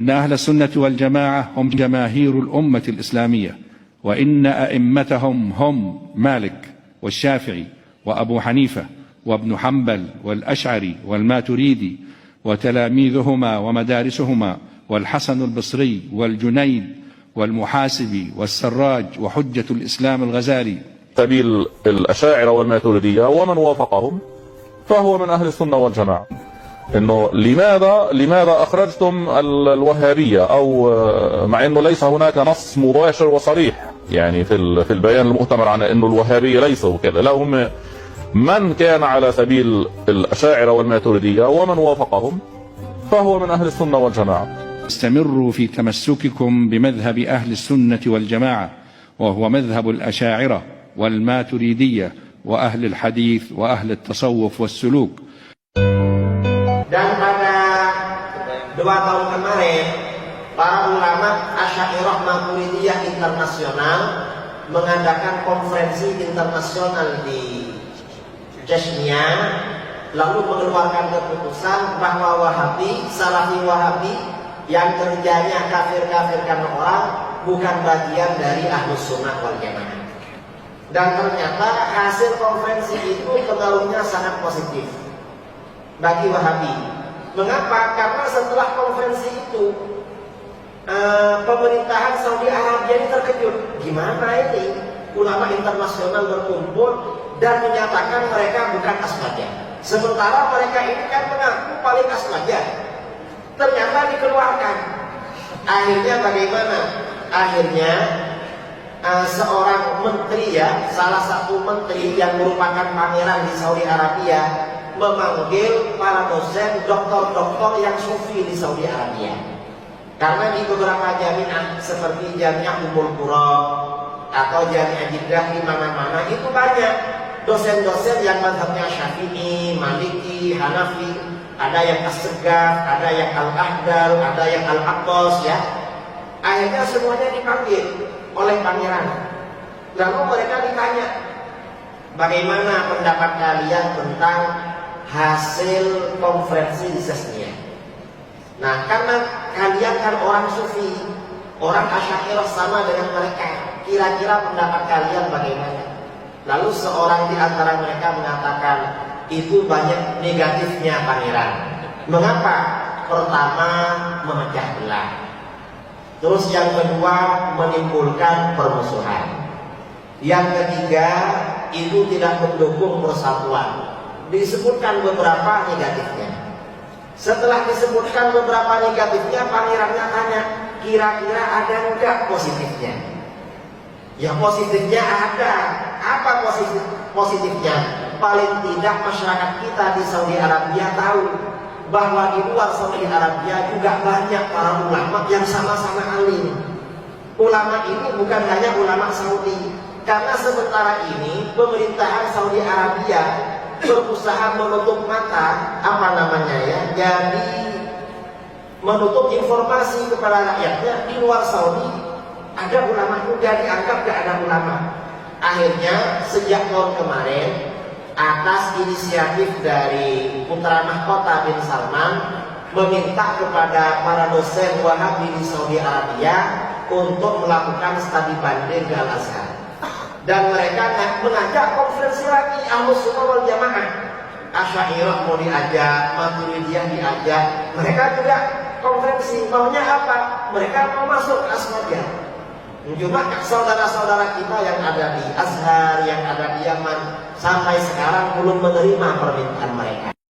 إن أهل السنة والجماعة هم جماهير الأمة الإسلامية، وإن أئمتهم هم مالك والشافعي وأبو حنيفة وابن حنبل والأشعري والماتريدي وتلاميذهما ومدارسهما والحسن البصري والجنيد والمحاسبي والسراج وحجة الإسلام الغزالي. سبيل الأشاعرة والماتريدية ومن وافقهم فهو من أهل السنة والجماعة. إنه لماذا أخرجتم الوهابية، أو مع إنه ليس هناك نص مباشر وصريح يعني في البيان المؤتمر عن إنه الوهابية ليسوا كذا، لا، هم من كان على سبيل الأشاعرة والماتريدية ومن وافقهم فهو من أهل السنة والجماعة. استمروا في تمسككم بمذهب أهل السنة والجماعة، وهو مذهب الأشاعرة والماتريدية وأهل الحديث وأهل التصوف والسلوك. Dan pada 2 tahun kemarin, para ulama Asy'ariyah Maturidiyah internasional mengadakan konferensi internasional di Chechnya, lalu mengeluarkan keputusan bahwa Wahabi, Salafi Wahabi yang kerjanya kafir-kafirkan orang bukan bagian dari Ahlus Sunnah wal Jamaah. Dan ternyata hasil konferensi itu pengaruhnya sangat positif bagi Wahabi. Mengapa? Karena setelah konferensi itu pemerintahan Saudi Arabia ini terkejut. Gimana ini ulama internasional berkumpul dan menyatakan mereka bukan aswaja, sementara mereka ini kan mengaku paling aswaja. Ternyata dikeluarkan. Akhirnya bagaimana? Akhirnya seorang menteri, salah satu menteri yang merupakan pangeran di Saudi Arabia, memanggil para dosen, doktor-doktor yang sufi di Saudi Arabia. Karena di beberapa jamiah seperti Jamiah Ummul Qura atau Jamiah Jeddah, di mana-mana itu banyak dosen-dosen yang mazhabnya Syafi'i, Maliki, Hanafi, ada yang As-Segaf, ada yang Al-Ahdal, ada yang Al-Aqdas, ya. Akhirnya semuanya dipanggil oleh pangeran. Lalu mereka ditanya, bagaimana pendapat kalian tentang hasil konferensi di Chechnya? Nah, karena kalian kan orang sufi, orang Asy'ariyah sama dengan mereka, kira-kira pendapat kalian bagaimana? Lalu seorang di antara mereka mengatakan, itu banyak negatifnya pangeran. Mengapa? Pertama, memecah belah. Terus yang kedua, menimbulkan permusuhan. Yang ketiga, itu tidak mendukung persatuan. Disebutkan beberapa negatifnya. Setelah disebutkan beberapa negatifnya, pangerannya tanya, kira-kira ada enggak positifnya? Ya, positifnya ada. Apa positifnya? Paling tidak masyarakat kita di Saudi Arabia tahu bahwa di luar Saudi Arabia juga banyak para ulama yang sama-sama alim. Ulama ini bukan hanya ulama Saudi, karena sementara ini pemerintahan Saudi Arabia berusaha menutup mata, jadi menutup informasi kepada rakyatnya. Di luar Saudi ada ulama juga, dianggap gak ada ulama. Akhirnya sejak tahun kemarin, atas inisiatif dari putra mahkota bin Salman, meminta kepada para dosen Wahabi di Saudi Arabia untuk melakukan studi banding di Al-Azhar. Dan mereka mengajak konferensi lagi Ahlus Sunnah wal Jamaah. Asy'ariyah mau diajak, Maturidiyah diajak, mereka juga konferensi. Maunya apa? Mereka mau masuk aswaja. Cuma saudara-saudara kita yang ada di Azhar, yang ada di Yaman, sampai sekarang belum menerima permintaan mereka.